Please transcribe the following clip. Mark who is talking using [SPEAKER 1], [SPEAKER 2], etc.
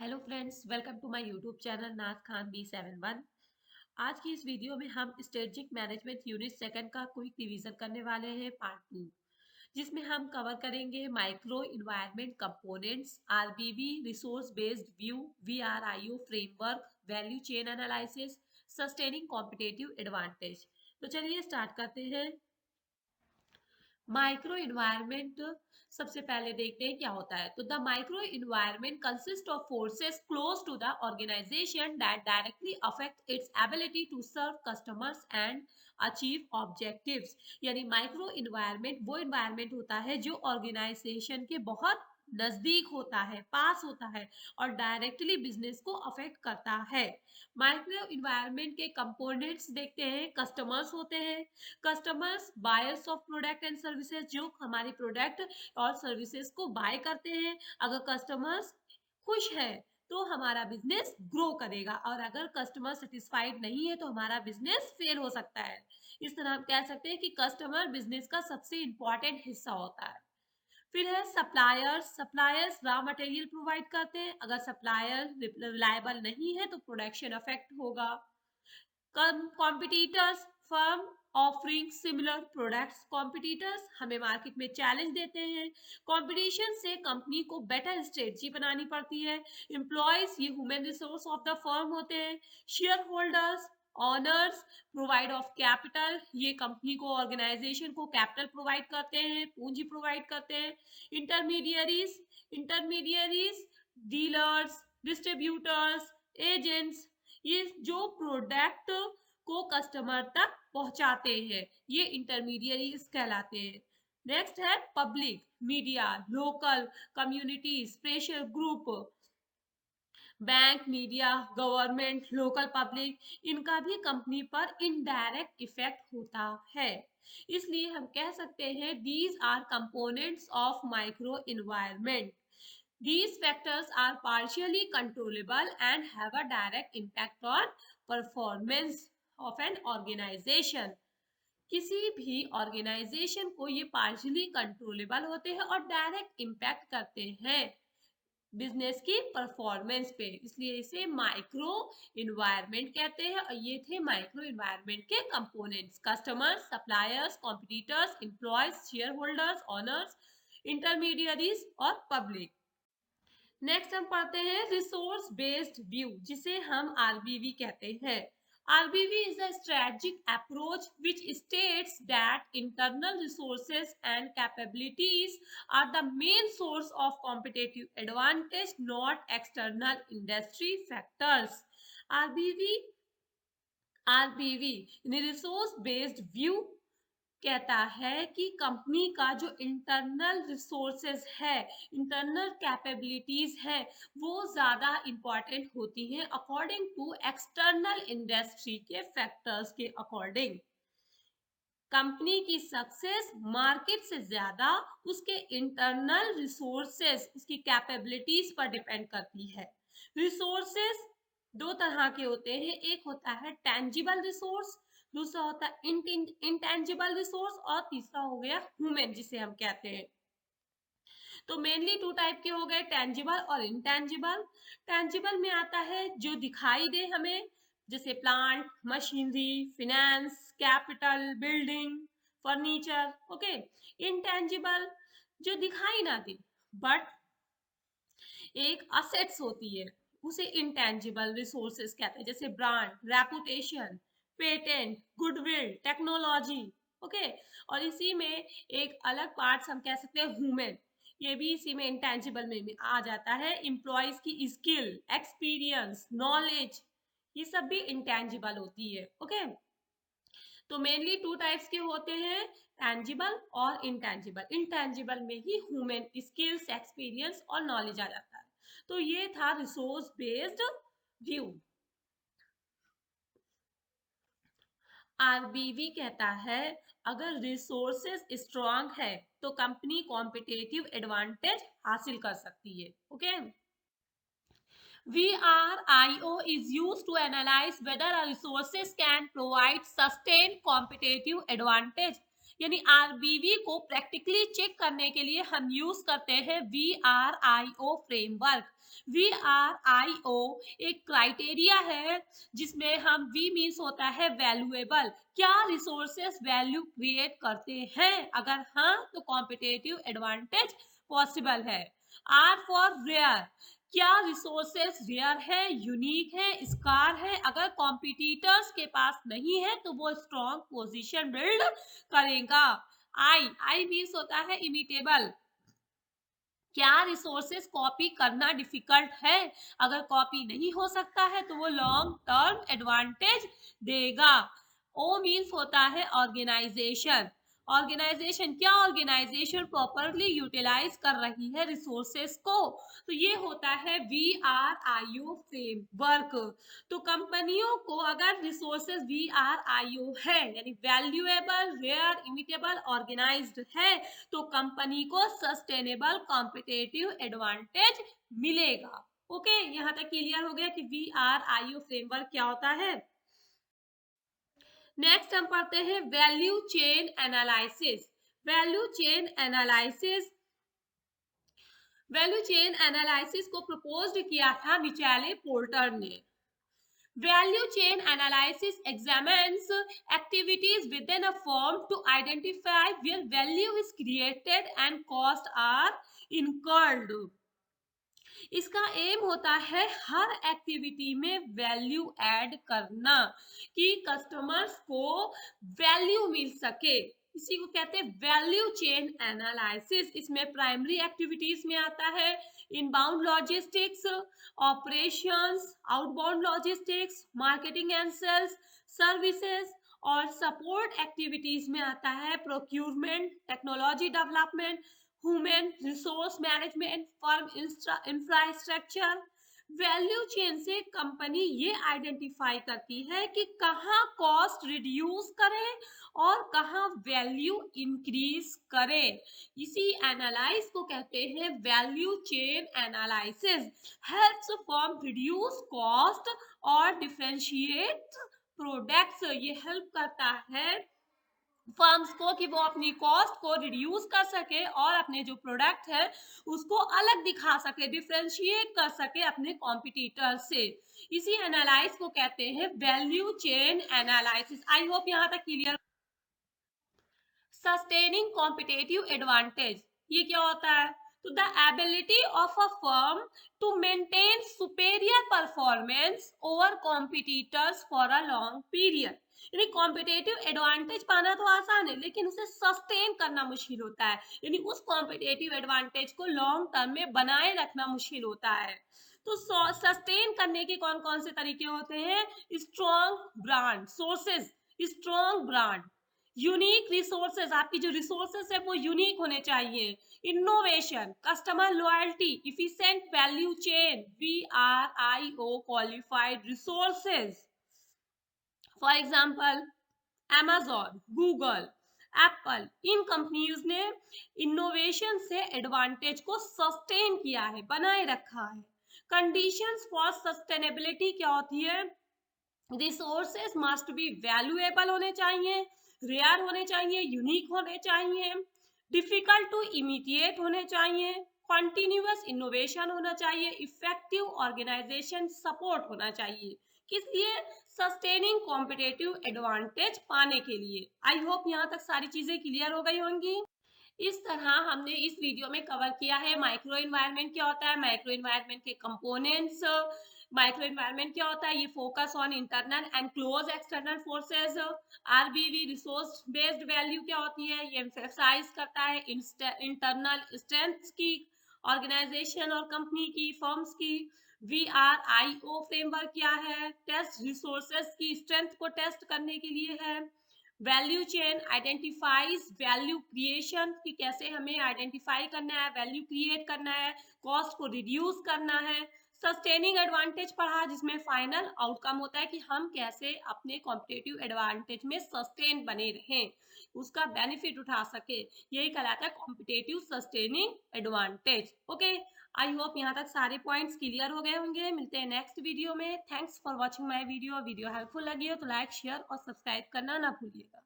[SPEAKER 1] Hello friends, welcome to my YouTube channel Naaz Khan B71। आज की इस वीडियो में हम स्ट्रेटेजिक मैनेजमेंट यूनिट सेकंड का क्विक रिवीजन करने वाले हैं पार्ट 2, जिसमें हम कवर करेंगे micro environment components, RBV, resource based view, VRIO framework, value chain analysis, sustaining competitive advantage. तो चलिए स्टार्ट करते हैं। माइक्रो इन्वायरमेंट सबसे पहले देखते हैं क्या होता है। तो the micro environment consist of forces close to the organisation that directly affect its ability to serve customers and achieve objectives. यानी माइक्रो इन्वायरमेंट वो इन्वायरमेंट होता है जो ऑर्गेनाइजेशन के बहुत नजदीक होता है, पास होता है और डायरेक्टली बिजनेस को अफेक्ट करता है। माइक्रो इन्वायरमेंट के कंपोनेंट्स देखते हैं। कस्टमर्स होते हैं। Customers buyers of product and services, जो हमारी प्रोडक्ट और सर्विसेज को बाय करते हैं। अगर कस्टमर्स खुश है तो हमारा बिजनेस ग्रो करेगा, और अगर कस्टमर सेटिस्फाइड नहीं है तो हमारा बिजनेस फेल हो सकता है। इस तरह हम कह सकते हैं कि कस्टमर बिजनेस का सबसे इंपॉर्टेंट हिस्सा होता है। फिर है suppliers. Suppliers raw material provide करते हैं। अगर सप्लायर रिलायबल नहीं है तो प्रोडक्शन अफेक्ट होगा। Competitors, firm offering similar products. Competitors हमें मार्केट में चैलेंज देते हैं। कंपटीशन से कंपनी को बेटर स्ट्रेटजी बनानी पड़ती है। एम्प्लॉयज ये human resource of the firm होते हैं। Share holders, honours provide of capital, ये कंपनी को, ऑर्गेनाइजेशन को कैपिटल प्रोवाइड करते हैं, पूंजी प्रोवाइड करते हैं। Intermediaries, intermediaries dealers, distributors, agents, ये जो प्रोडक्ट को कस्टमर तक पहुंचाते हैं, ये इंटरमीडियरीज कहलाते हैं। नेक्स्ट है public, media, local communities, pressure group, bank, media, government, local public, इनका भी कंपनी पर इनडायरेक्ट इफेक्ट होता है। इसलिए हम कह सकते हैं these are components of micro environment. These factors are partially controllable and have a direct impact on performance of an organization. किसी भी ऑर्गेनाइजेशन को ये पार्शियली कंट्रोलेबल होते हैं और डायरेक्ट इम्पैक्ट करते हैं बिजनेस की परफॉर्मेंस पे, इसलिए इसे माइक्रो इन्वायरमेंट कहते हैं। और ये थे माइक्रो इन्वायरमेंट के components: customers, suppliers, competitors, employees, share holders, honours, intermediaries और पब्लिक। नेक्स्ट हम पढ़ते हैं रिसोर्स बेस्ड व्यू, जिसे हम आरबीवी कहते हैं। RBV is a strategic approach which states that internal resources and capabilities are the main source of competitive advantage, not external industry factors. RBV, RBV resource based view कहता है कि company का जो internal resources है, internal capabilities है, वो ज्यादा important होती हैं अकॉर्डिंग टू एक्सटर्नल इंडस्ट्री के फैक्टर्स के अकॉर्डिंग। कंपनी की सक्सेस मार्केट से ज्यादा उसके इंटरनल रिसोर्सेज, उसकी कैपेबिलिटीज पर डिपेंड करती है। रिसोर्सेज दो तरह के होते हैं, एक होता है टेंजिबल रिसोर्स, दूसरा होता है इंटेंजिबल रिसोर्स, और तीसरा हो गया ह्यूमन, जिसे हम कहते हैं। तो मेनली टू टाइप के हो गए, टेंजिबल और इंटेंजिबल। टेंजिबल में आता है जो दिखाई दे हमें, जैसे plant, machinery, finance, capital, building, furniture. Okay. Intangible जो दिखाई ना दे बट एक असेट्स होती है, उसे इंटेंजिबल रिसोर्सेस कहते हैं, जैसे brand, reputation, patent, goodwill, technology. Okay. और इसी में एक अलग पार्ट्स हम कह सकते हैं ह्यूमन, ये भी इसी में इंटेंजिबल में आ जाता है। एम्प्लॉयज की स्किल, एक्सपीरियंस, नॉलेज, ये सब भी इंटेंजिबल होती है। ओके। तो मेनली टू टाइप्स के होते हैं, टैंजिबल और इंटेंजिबल। इंटेंजिबल में ही ह्यूमन स्किल्स, एक्सपीरियंस और नॉलेज आ जाता है। तो ये था रिसोर्स बेस्ड व्यू। आरबीवी कहता है अगर रिसोर्सेज स्ट्रांग है तो कंपनी कॉम्पिटिटिव एडवांटेज हासिल कर सकती है। Okay. VRIO is used to analyze whether a resources can provide sustained competitive advantage. यानी आरबीवी को प्रैक्टिकली चेक करने के लिए हम यूज करते हैं VRIO फ्रेमवर्क। VRIO एक क्राइटेरिया है जिसमें हम वी मीन्स होता है वैल्यूएबल, क्या रिसोर्सेस वैल्यू क्रिएट करते हैं, अगर हाँ तो कॉम्पिटेटिव एडवांटेज पॉसिबल है। आर फॉर रेयर, क्या रिसोर्सेस रेयर है, यूनिक है, स्कार है, अगर कॉम्पिटिटर्स के पास नहीं है तो वो स्ट्रॉन्ग पोजीशन बिल्ड करेगा। आई मीन्स होता है इमिटेबल, क्या रिसोर्सेस कॉपी करना डिफिकल्ट है, अगर कॉपी नहीं हो सकता है तो वो लॉन्ग टर्म एडवांटेज देगा। ओ मीन्स होता है ऑर्गेनाइजेशन, ऑर्गेनाइजेशन क्या ऑर्गेनाइजेशन प्रॉपरली यूटिलाइज कर रही है रिसोर्सेस को, तो ये होता है VRIO फ्रेमवर्क। तो कंपनियों को अगर रिसोर्सेज VRIO है यानी वैल्यूएबल, रेयर, इमिटेबल, ऑर्गेनाइज्ड है तो कंपनी को सस्टेनेबल कॉम्पिटेटिव एडवांटेज मिलेगा। ओके, यहाँ तक क्लियर हो गया कि VRIO फ्रेमवर्क क्या होता है। नेक्स्ट हम पढ़ते हैं value chain analysis. Value chain analysis, value chain analysis को प्रपोज्ड किया था मिचेले पोर्टर ने। Value chain analysis examines activities within a firm to identify where value is created and costs are incurred. इसका एम होता है हर एक्टिविटी में value add करना कि कस्टमर्स को वैल्यू मिल सके, इसी को कहते हैं वैल्यू चेन एनालिसिस। इसमें प्राइमरी एक्टिविटीज में आता है inbound logistics, operations, outbound logistics, marketing and sales, services, और सपोर्ट एक्टिविटीज में आता है procurement, technology development, human resource management, firm infrastructure. Value chain से कंपनी ये आइडेंटिफाई करती है कि कहाँ कॉस्ट रिड्यूस करें और कहाँ वैल्यू इंक्रीज करें, इसी एनालाइज को कहते हैं value chain analysis. Helps firm reduce cost और डिफरेंशिएट प्रोडक्ट्स, ये हेल्प करता है फर्म्स को कि वो अपनी कॉस्ट को रिड्यूस कर सके और अपने जो प्रोडक्ट है उसको अलग दिखा सके, डिफरेंशिएट कर सके अपने कॉम्पिटिटर से। इसी एनालाइज को कहते हैं value chain analysis. I hope यहाँ तक क्लियर। सस्टेनिंग कॉम्पिटेटिव एडवांटेज, ये क्या होता है, तो the ability of a firm to maintain superior performance over competitors for a long period. यानी कॉम्पिटेटिव एडवांटेज पाना तो आसान है लेकिन उसे सस्टेन करना मुश्किल होता है, यानी उस कॉम्पिटेटिव एडवांटेज को लॉन्ग टर्म में बनाए रखना मुश्किल होता है। तो सस्टेन करने के कौन कौन से तरीके होते हैं, strong brand sources, strong brand, unique resources, आपकी जो रिसोर्सेज है वो यूनिक होने चाहिए, innovation, customer loyalty, efficient value chain, VRIO qualified resources. For example Amazon, Google, Apple, in companies ने इनोवेशन से एडवांटेज को सस्टेन किया है, बनाए रखा है। कंडीशंस फॉर सस्टेनेबिलिटी क्या होती है, रिसोर्सेस मस्ट बी वैल्यूएबल होने चाहिए, रेयर होने चाहिए, यूनिक होने चाहिए, डिफिकल्ट टू इमिटिएट होने चाहिए, कॉन्टिन्यूअस इनोवेशन होना चाहिए, इफेक्टिव ऑर्गेनाइजेशन सपोर्ट होना चाहिए, किस लिए, सस्टेनिंग कॉम्पिटेटिव एडवांटेज पाने के लिए। आई होप यहाँ तक सारी चीजें क्लियर हो गई होंगी। इस तरह हमने इस वीडियो में कवर किया है माइक्रो इन्वायरमेंट क्या होता है, माइक्रो इन्वायरमेंट के कंपोनेंट्स, माइक्रो इन्वायरमेंट क्या होता है, ये focus on internal and close external forces. RBV resource based value क्या होती है, ये एम्फेसाइज करता है इंटरनल स्ट्रेंथ्स की, ऑर्गेनाइजेशन और कंपनी की, फर्म्स की। VRIO फ्रेमवर्क क्या है, टेस्ट रिसोर्सेस की स्ट्रेंथ को टेस्ट करने के लिए है। Value chain identifies value creation कि कैसे हमें आइडेंटिफाई करना है, वैल्यू क्रिएट करना है, कॉस्ट को रिड्यूस करना है। सस्टेनिंग एडवांटेज पढ़ा जिसमें फाइनल आउटकम होता है कि हम कैसे अपने कॉम्पिटेटिव एडवांटेज में सस्टेन बने रहें, उसका बेनिफिट उठा सके, यही कहलाता है competitive sustaining advantage. Okay, I hope यहाँ तक सारे पॉइंट्स क्लियर हो गए होंगे। मिलते हैं नेक्स्ट वीडियो में। Thanks for watching my video. Video helpful लगी हो तो लाइक शेयर और सब्सक्राइब करना ना भूलिएगा।